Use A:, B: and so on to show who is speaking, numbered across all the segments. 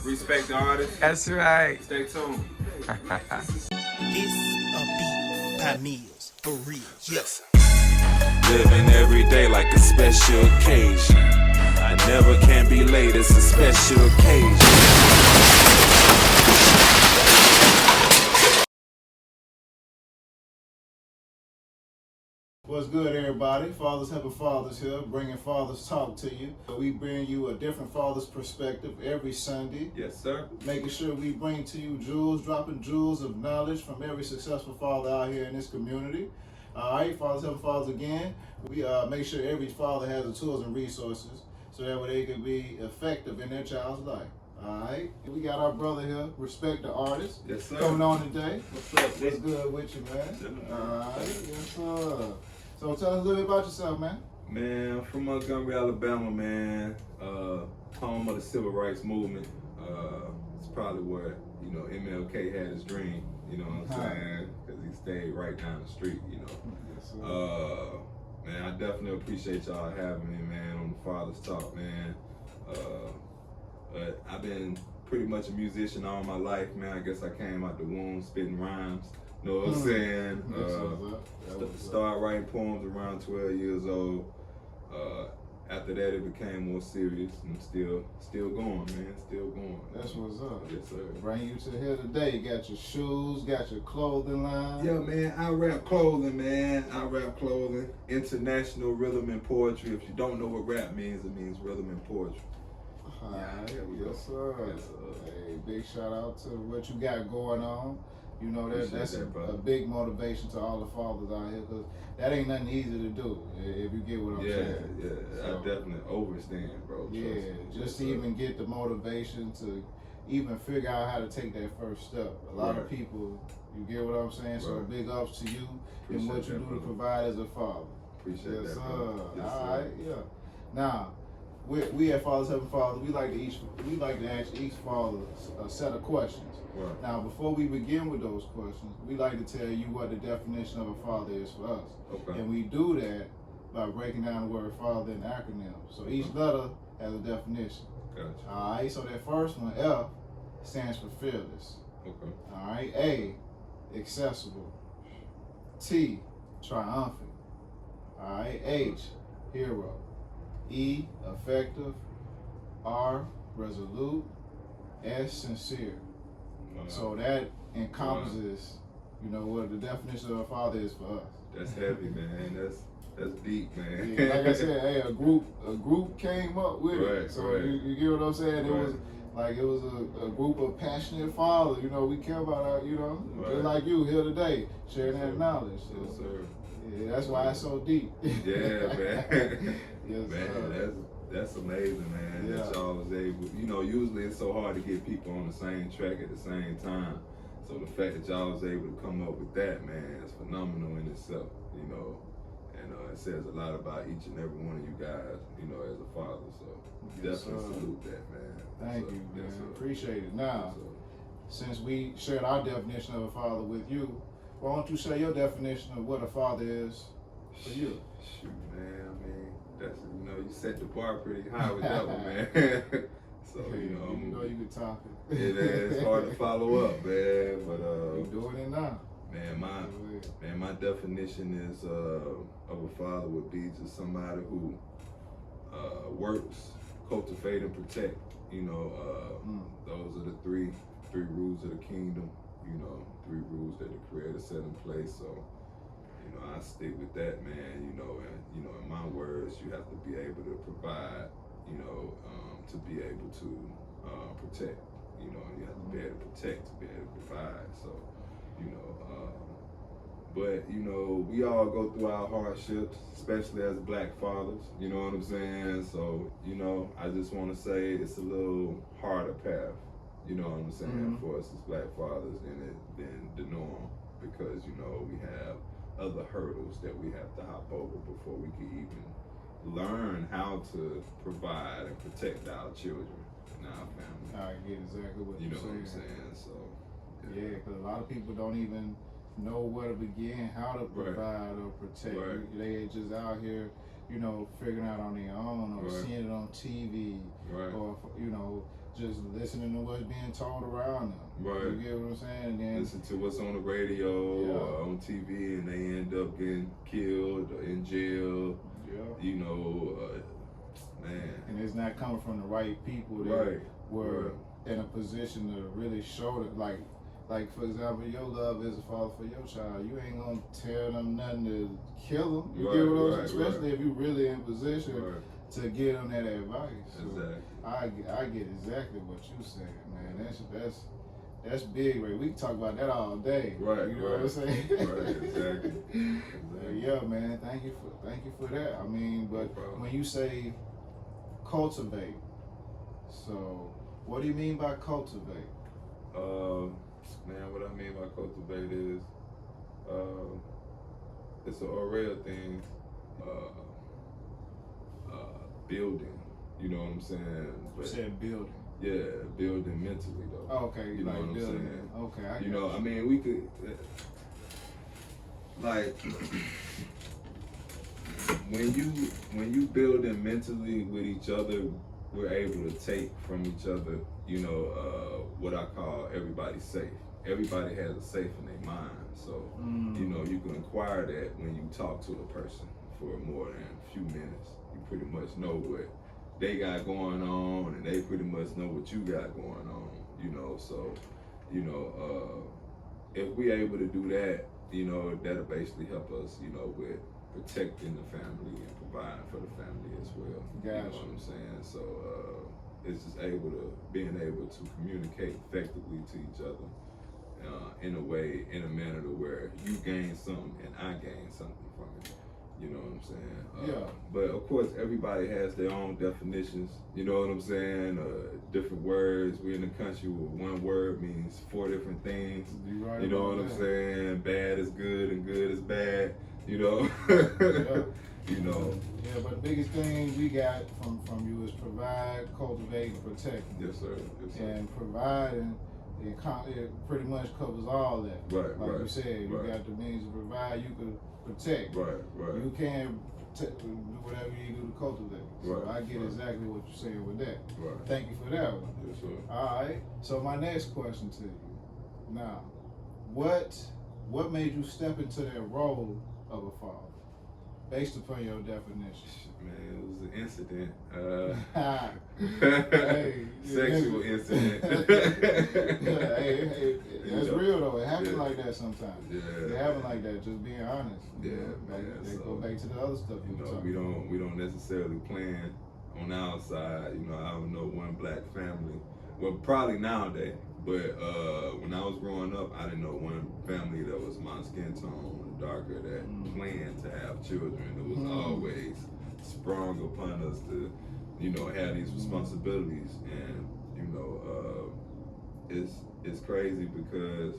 A: Respect the artist.
B: That's right.
A: Stay tuned.
C: This a beat by Meals, for real.
D: Listen. Living every day like a special occasion. I never can be late, it's a special occasion.
E: What's good, everybody? Fathers Helping Fathers here, bringing Fathers Talk to you. We bring you a different father's perspective every Sunday.
A: Yes, sir.
E: Making sure we bring to you dropping jewels of knowledge from every successful father out here in this community. All right, Fathers Helping Fathers again. We make sure every father has the tools and resources so that way they can be effective in their child's life. All right, we got our brother here, Respect the Artist.
A: Yes, sir.
E: Coming on today.
A: What's up,
E: What's good with you, man? All right, yes, sir. So tell us a little bit about yourself, man.
A: Man, I'm from Montgomery, Alabama, man. Home of the Civil Rights Movement. It's probably where, MLK had his dream, you know what I'm saying? Because he stayed right down the street,
E: Yes, sir.
A: Man, I definitely appreciate y'all having me, man, on the Father's Talk, man. I've been pretty much a musician all my life, man. I guess I came out the womb spitting rhymes. Know what I'm saying? Started writing poems around 12 years old. After that, it became more serious. And I'm still going, man. Still going.
E: That's what's up.
A: Yes, sir.
E: Bring you to here today. You got your shoes, got your clothing line.
A: Yeah, man. I rap clothing, man. I rap clothing. International rhythm and poetry. If you don't know what rap means, it means rhythm and poetry.
E: Yes, sir. Hey, big shout out to what you got going on. You know, that's a big motivation to all the fathers out here, because that ain't nothing easy to do, if you get what I'm saying.
A: Yeah, so, I definitely overstand, bro.
E: Yeah, just to even get the motivation to even figure out how to take that first step. A lot of people, you get what I'm saying? So big ups to you and what you do to provide as a father.
A: Appreciate that,
E: bro.
A: Yes,
E: all right, yeah. Now, we at Fathers Helping Fathers, we like to ask each father a set of questions.
A: Right.
E: Now, before we begin with those questions, we like to tell you what the definition of a father is for us.
A: Okay.
E: And we do that by breaking down the word father in acronyms. So each letter has a definition.
A: Gotcha.
E: All right, so that first one, F, stands for fearless.
A: Okay.
E: All right, A, accessible. T, triumphant. All right, H, hero. E, effective. R, resolute. S, sincere. So that encompasses, what the definition of a father is for us.
A: That's heavy, man. That's deep, man.
E: Yeah, like I said, hey, a group came up with it. So you get what I'm saying? It was a group of passionate fathers. We care about our, just like you here today, sharing that knowledge. So,
A: yes, sir.
E: Yeah, that's why it's so deep.
A: Yeah, man.
E: Yes,
A: man, that's amazing, man.
E: Yeah.
A: That y'all was able, usually it's so hard to get people on the same track at the same time. So the fact that y'all was able to come up with that, man, is phenomenal in itself, and it says a lot about each and every one of you guys, as a father. So definitely salute that, man.
E: Thank you, man. Appreciate it. Now, since we shared our definition of a father with you, why don't you share your definition of what a father is for you?
A: Shoot, man. I mean, that's you set the bar pretty high with that one, man. So
E: you can talk it.
A: It's hard to follow up, man. But
E: you're doing it now.
A: Man, my definition is of a father would be just somebody who works, cultivate, and protect. Those are the three rules of the kingdom. 3 rules that the Creator set in place. So, I stick with that, man. And in my words, you have to be able to provide. To be able to protect. You have to be able to protect to be able to provide. So, but we all go through our hardships, especially as Black fathers. You know what I'm saying? So, I just want to say it's a little harder path. You know what I'm saying, for us as Black fathers than the norm, because we have other hurdles that we have to hop over before we can even learn how to provide and protect our children and our family.
E: I get exactly what you're saying.
A: What I'm saying? So
E: yeah, because a lot of people don't even know where to begin, how to provide or protect. They just out here, figuring out on their own, or seeing it on TV, or just listening to what's being told around them.
A: Right.
E: You get what I'm saying? And then
A: listen to what's on the radio or on TV, and they end up getting killed or in jail. You know, man.
E: And it's not coming from the right people that were in a position to really show that, like for example, your love as a father for your child, you ain't gonna tell them nothing to kill them. You get what I'm saying? Especially if you really in position to give them that advice. So
A: Exactly.
E: I get exactly what you saying, man. That's big, right? We can talk about that all day.
A: Right.
E: You know what I'm saying?
A: Right. Exactly.
E: Yeah, man. Thank you for that. I mean, but when you say cultivate, so what do you mean by cultivate?
A: Man, what I mean by cultivate is it's an array of things. Building, you know what I'm saying?
E: You said building.
A: Yeah, building mentally though.
E: Okay,
A: you know
E: like
A: what I'm
E: building.
A: saying?
E: Okay,
A: you know, I mean, we could like when you building mentally with each other, we're able to take from each other, you know, what I call everybody safe. Everybody has a safe in their mind, so you know you can acquire that when you talk to a person for more than a few minutes. You pretty much know what they got going on, and they pretty much know what you got going on. You know, so you know, if we able to do that, you know, that'll basically help us, you know, with protecting the family and providing for the family as well.
E: Gotcha.
A: You know what I'm saying? So it's just being able to communicate effectively to each other in a manner to where you gain something and I gain something from it. You know what I'm saying? But of course, everybody has their own definitions. You know what I'm saying? Different words. We're in a country where one word means 4 different things. You know what I'm saying? Bad is good and good is bad. You know? You know.
E: Yeah, but the biggest thing we got from you is provide, cultivate, and protect.
A: Yes, sir. Yes, sir.
E: And providing, it pretty much covers all that.
A: Right,
E: like you said, you got the means to provide, you can protect.
A: Right.
E: You can do whatever you do to cultivate. So I get exactly what you're saying with that.
A: Right.
E: Thank you for that one.
A: Yes, sir.
E: All right. So my next question to you. Now, what made you step into that role of a father, based upon your definition?
A: Man, it was an incident. Sexual incident.
E: hey, that's real though. It happens like that sometimes.
A: Yeah.
E: It happens like that. Just being honest.
A: Yeah,
E: They go back to the other stuff you were talking about.
A: We don't necessarily plan on our side. You know, I don't know one black family. Well, probably nowadays. But when I was growing up, I didn't know one family that was my skin tone darker that planned to have children. It was always sprung upon us to, you know, have these responsibilities. And, you know, it's crazy because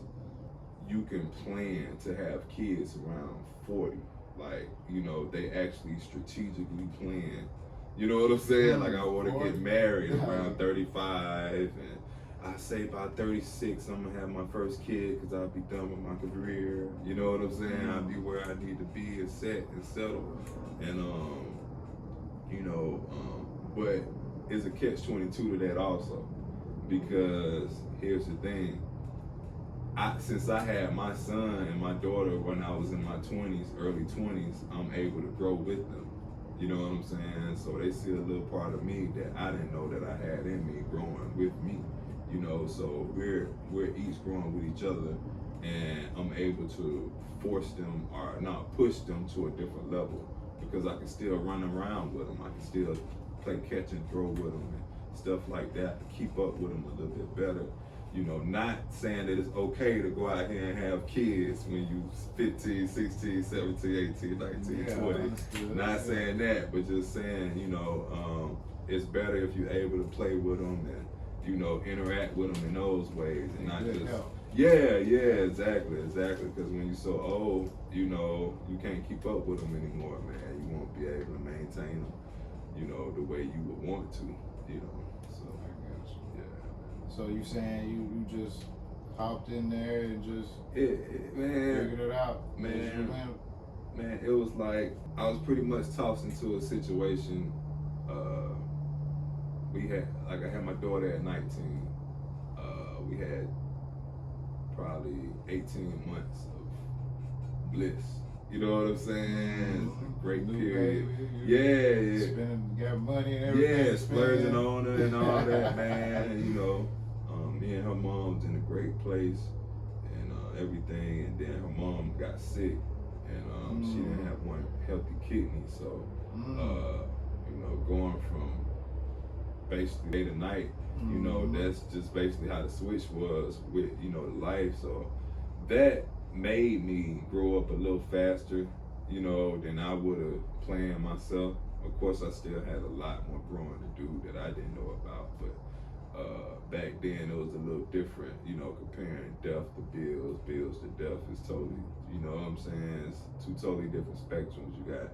A: you can plan to have kids around 40. Like, you know, they actually strategically plan. You know what I'm saying? Like, I want to get married around 35, and I say by 36, I'm gonna have my first kid because I'll be done with my career. You know what I'm saying? I'll be where I need to be and set and settle. And, you know, but it's a catch-22 to that also, because here's the thing. Since I had my son and my daughter when I was in my 20s, early 20s, I'm able to grow with them. You know what I'm saying? So they see a little part of me that I didn't know that I had in me growing with me. You know, so we're each growing with each other, and I'm able to force them or not push them to a different level, because I can still run around with them. I can still play catch and throw with them and stuff like that to keep up with them a little bit better. You know, not saying that it's okay to go out here and have kids when you 15, 16, 17, 18, 19, 20. Not saying that, but just saying, you know, it's better if you're able to play with them and, you know, interact with them in those ways, and not just exactly. Because when you're so old, you know, you can't keep up with them anymore, man. You won't be able to maintain them, you know, the way you would want to, you know. So
E: I got you.
A: Yeah.
E: So you saying you just hopped in there and just
A: man,
E: figured it out,
A: man, it was like I was pretty much tossed into a situation we had, like I had my daughter at 19. We had probably 18 months of bliss. You know what I'm saying? It's a great
E: New
A: period.
E: Baby,
A: Yeah.
E: Spending, got money and everything.
A: Yeah, splurging on her and all that, man. You know, me and her mom's in a great place and everything. And then her mom got sick and she didn't have one healthy kidney. So, you know, going from basically day to night, you know, that's just basically how the switch was with, you know, the life. So that made me grow up a little faster, you know, than I would have planned myself. Of course, I still had a lot more growing to do that I didn't know about, but back then it was a little different, you know, comparing death to bills. Bills to death is totally, you know what I'm saying? It's two totally different spectrums. You got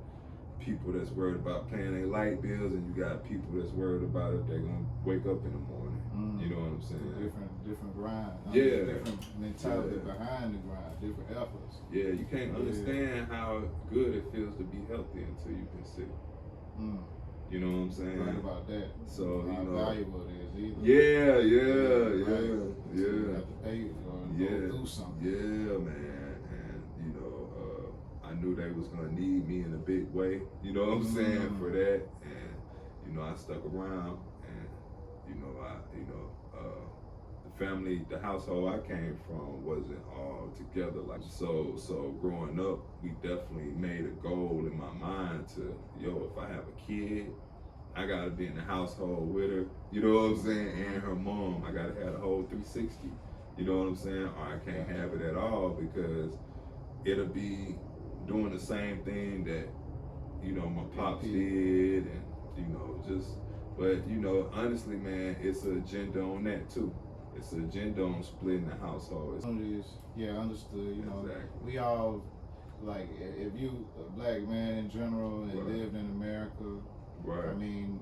A: people that's worried about paying their light bills, and you got people that's worried about if they're gonna wake up in the morning. You know what I'm saying?
E: Different grind.
A: Yeah.
E: Different mentality behind the grind. Different efforts.
A: Yeah, you can't understand how good it feels to be healthy until you've been sick. You know what I'm saying?
E: Right about that.
A: So,
E: how
A: you know,
E: valuable it is either.
A: Yeah.
E: You have to pay or go through something.
A: Yeah, man. And, you know, I knew they was gonna need me in a big way, you know what I'm saying, for that. And, you know, I stuck around and, you know, the family, the household I came from wasn't all together. Like, so growing up, we definitely made a goal in my mind to, if I have a kid, I gotta be in the household with her, you know what I'm saying, and her mom. I gotta have the whole 360, you know what I'm saying, or I can't have it at all because it'll be doing the same thing that, you know, my pops did, and, you know, but, you know, honestly, man, it's an agenda on that too. It's an agenda on splitting the household.
E: Understood. You know,
A: Exactly.
E: we all, like, if you a black man in general and lived in America, I mean,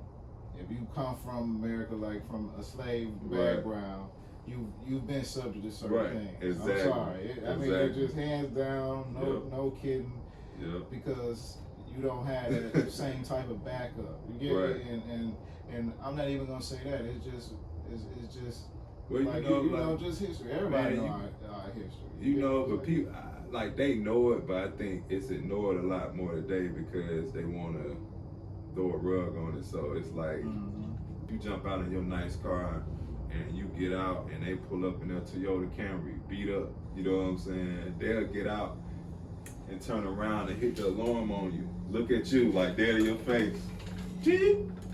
E: if you come from America, like from a slave background, you've been subject to certain things.
A: Exactly.
E: I'm sorry. I mean, it's just hands down, no kidding, because you don't have the same type of backup. You get it? And I'm not even gonna say that. It's just.
A: Well,
E: like, you know, just history. Everybody know our history.
A: You know, but people, like, they know it, but I think it's ignored a lot more today because they want to throw a rug on it. So it's like, you jump out in your nice car and you get out and they pull up in their Toyota Camry, beat up, you know what I'm saying? They'll get out and turn around and hit the alarm on you. Look at you, like, dead in your face.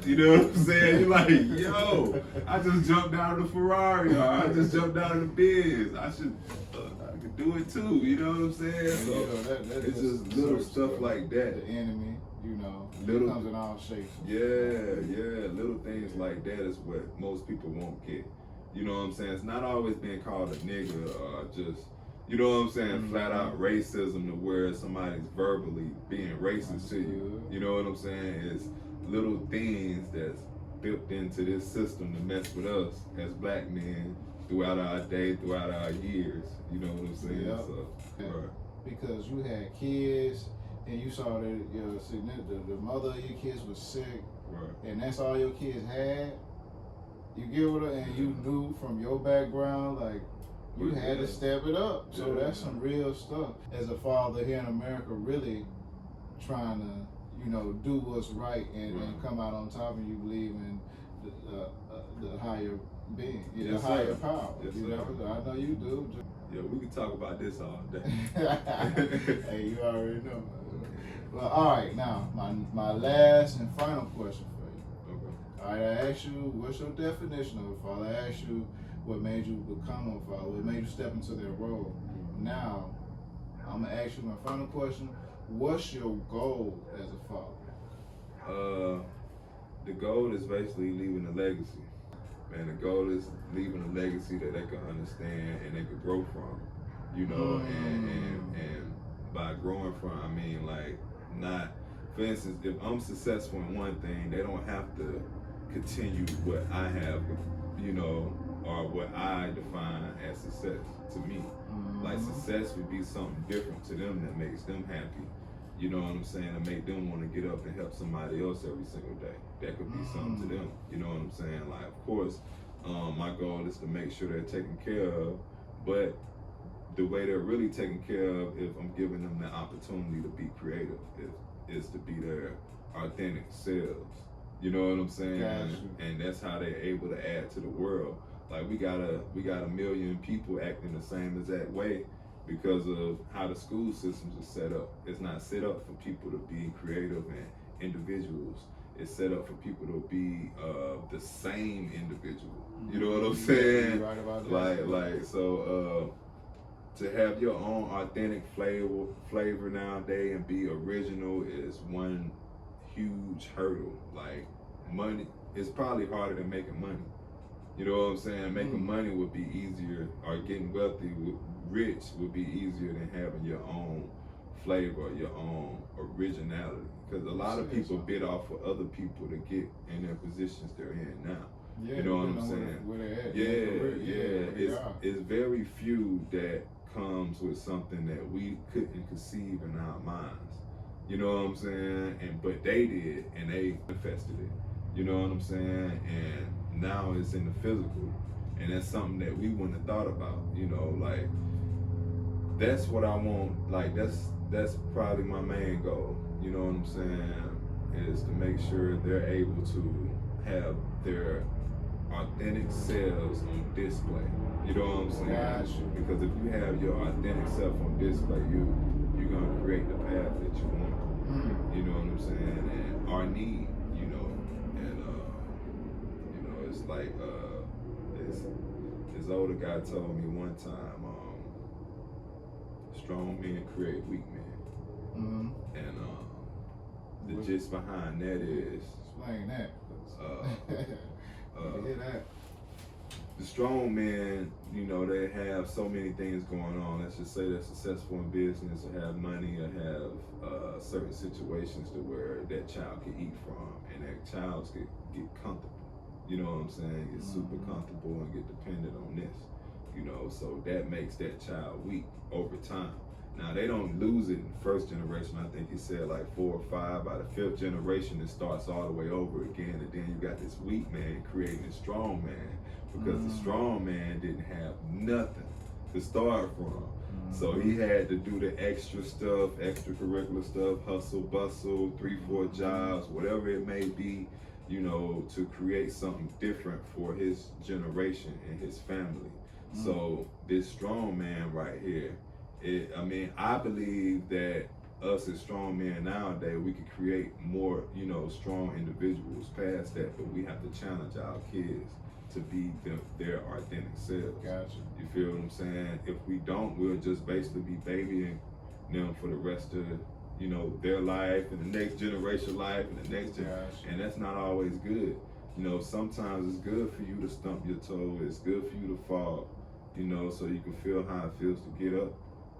A: You know what I'm saying? You're like, yo, I just jumped out of the Ferrari, or I just jumped out of the Benz. I could do it too, you know what I'm saying? So it's just little stuff like that.
E: The enemy, you know,
A: little,
E: comes in all shapes.
A: Yeah, little things like that is what most people won't get. You know what I'm saying? It's not always being called a nigga or just, you know what I'm saying, flat out racism to where somebody's verbally being racist to you. You know what I'm saying? It's little things that's built into this system to mess with us as black men throughout our day, throughout our years. You know what I'm saying? So,
E: because you had kids and you saw that the mother of your kids was sick, and that's all your kids had. You get what and you knew from your background, like, you had to step it up. So that's some real stuff. As a father here in America, really trying to, you know, do what's right and come out on top, and you believe in the higher being, the higher power. You know, I know you do.
A: Yeah, we can talk about this all day.
E: Hey, you already know. Well, all right, now my last and final question for you.
A: Okay.
E: All right, I asked you, what's your definition of a father? I asked you what made you become a father, what made you step into that role. Now, I'm gonna ask you my final question. What's your goal as a father?
A: The goal is basically leaving a legacy. Man, the goal is leaving a legacy that they can understand and they can grow from. You know, and by growing from, I mean, like, not, for instance, if I'm successful in one thing, they don't have to continue what I have, you know, or what I define as success to me. Like, success would be something different to them that makes them happy. You know what I'm saying? And make them want to get up and help somebody else every single day. That could be something to them. You know what I'm saying? Like, of course, my goal is to make sure they're taken care of, but the way they're really taken care of, if I'm giving them the opportunity to be creative, is to be their authentic selves. You know what I'm saying?
E: Gotcha.
A: And that's how they're able to add to the world. Like we got a million people acting the same exact way because of how the school systems are set up. It's not set up for people to be creative and individuals. It's set up for people to be the same individual. You know what I'm saying?
E: You're right about that.
A: So to have your own authentic flavor nowadays and be original is one huge hurdle. Like money, it's probably harder than making money. You know what I'm saying? Making money would be easier, or getting wealthy, rich would be easier than having your own flavor, your own originality. Because a lot of people bid off for other people to get in their positions they're in now.
E: Yeah,
A: you know what I'm saying?
E: Where they're at.
A: It's very few that comes with something that we couldn't conceive in our minds. You know what I'm saying? But they did, and they manifested it. You know what I'm saying? And now it's in the physical, and that's something that we wouldn't have thought about. You know, like that's what I want. Like that's probably my main goal. You know what I'm saying? Is to make sure they're able to have their authentic selves on display. You know what I'm saying?
E: Gotcha.
A: Because if you have your authentic self on display, you're gonna create the path that you want. You know what I'm saying? And our need, you know, and you know, it's like this older guy told me one time, strong men create weak men. And the gist behind that is
E: explain that. Hear that.
A: The strong men, you know, they have so many things going on. Let's just say they're successful in business, or have money, or have certain situations to where that child can eat from, and that child get comfortable. You know what I'm saying? Get super comfortable and get dependent on this. You know, so that makes that child weak over time. Now they don't lose it in the first generation. I think he said like 4 or 5. By the 5th generation, it starts all the way over again, and then you got this weak man creating a strong man, because the strong man didn't have nothing to start from. So he had to do the extra stuff, extracurricular stuff, hustle, bustle, 3-4 jobs, whatever it may be, you know, to create something different for his generation and his family. So this strong man right here, I believe that us as strong men nowadays, we could create more, you know, strong individuals past that, but we have to challenge our kids to be their authentic selves.
E: Gotcha.
A: You feel what I'm saying? If we don't, we'll just basically be babying them for the rest of, you know, their life and the next generation life and the next
E: Gotcha.
A: And that's not always good. You know, sometimes it's good for you to stump your toe. It's good for you to fall, you know, so you can feel how it feels to get up.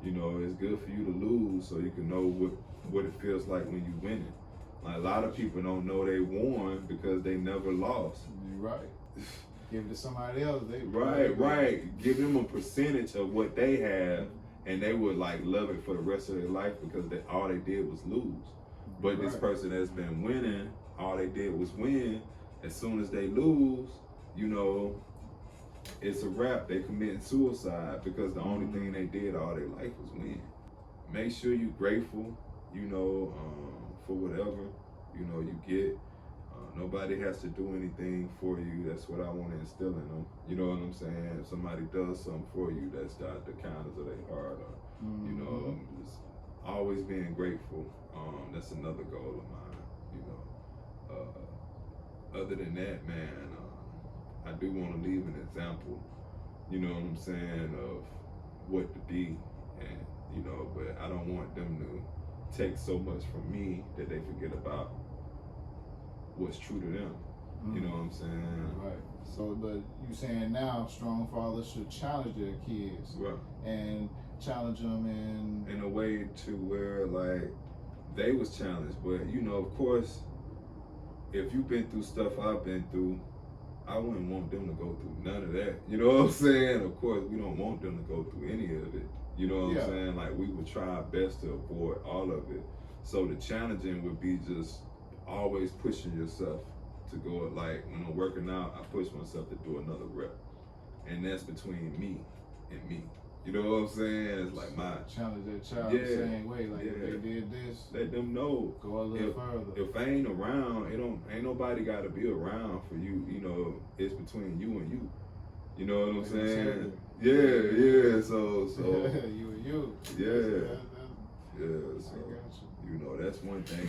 A: You know, it's good for you to lose so you can know what it feels like when you win it. Like a lot of people don't know they won because they never lost.
E: You're right. Give it to somebody else.
A: Right. Give them a percentage of what they have, and they would like love it for the rest of their life because all they did was lose. But this person that's been winning, all they did was win. As soon as they lose, you know, it's a wrap. They committing suicide because the only thing they did all their life was win. Make sure you're grateful, you know, for whatever, you know, you get. Nobody has to do anything for you. That's what I want to instill in them. You know what I'm saying? If somebody does something for you, that's not the kindness of their heart. Or, you know, just always being grateful. That's another goal of mine, you know. Other than that, man, I do want to leave an example, you know what I'm saying, of what to be, and, you know, but I don't want them to take so much from me that they forget about what's true to them. You know what I'm saying?
E: Right. So, but you saying now strong fathers should challenge their kids,
A: Right.
E: and challenge them
A: in a way to where like they was challenged, but you know, of course, if you've been through stuff I've been through, I wouldn't want them to go through none of that. You know what I'm saying? Of course, we don't want them to go through any of it. You know what I'm saying? Like we would try our best to avoid all of it. So the challenging would be just always pushing yourself to go. Like when I'm working out, I push myself to do another rep, and that's between me and me. You know what I'm saying? It's like my
E: challenge that child the same way. Like if they did this,
A: let them know.
E: Go a little further.
A: If I ain't around, ain't nobody got to be around for you. You know, it's between you and you. You know what I'm saying? Yeah. So
E: you and you.
A: Yeah. So you know, that's one thing.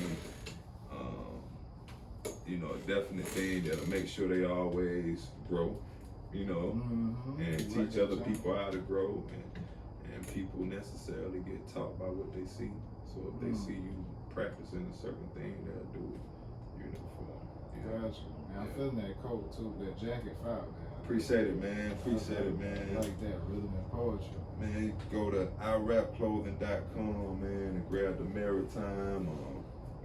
A: You know, a definite thing that'll make sure they always grow. You know, and teach other people how to grow, and people necessarily get taught by what they see. So if they see you practicing a certain thing, they'll do it, you know, for them.
E: Gotcha. Man, I'm feeling that coat too, that jacket fire, man.
A: Appreciate it, man. Appreciate it, man.
E: I like that rhythm and poetry.
A: Man, you can go to irapclothing.com, man, and grab the Maritime.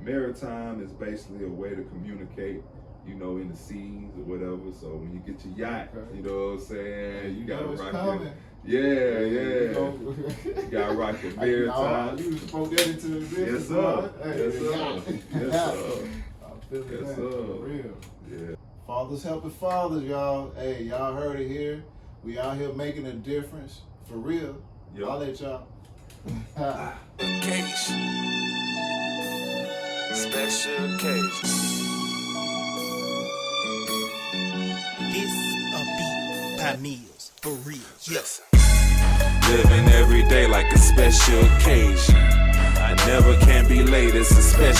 A: Maritime is basically a way to communicate, you know, in the seas or whatever. So when you get your yacht, you know what I'm saying, you gotta rock it. Yeah. You gotta rock the Maritime.
E: You spoke that into the business.
A: Yes, sir. Yes, sir.
E: I'm feeling that.
A: Sir.
E: For real.
A: Yeah.
E: Fathers helping fathers, y'all. Hey, y'all heard it here. We out here making a difference. For real.
A: Yep.
E: I'll let y'all.
D: Occasion. Special occasion.
C: This a beat by Meals, for real.
D: Listen. Living every day like a special occasion. I never can be late, it's a special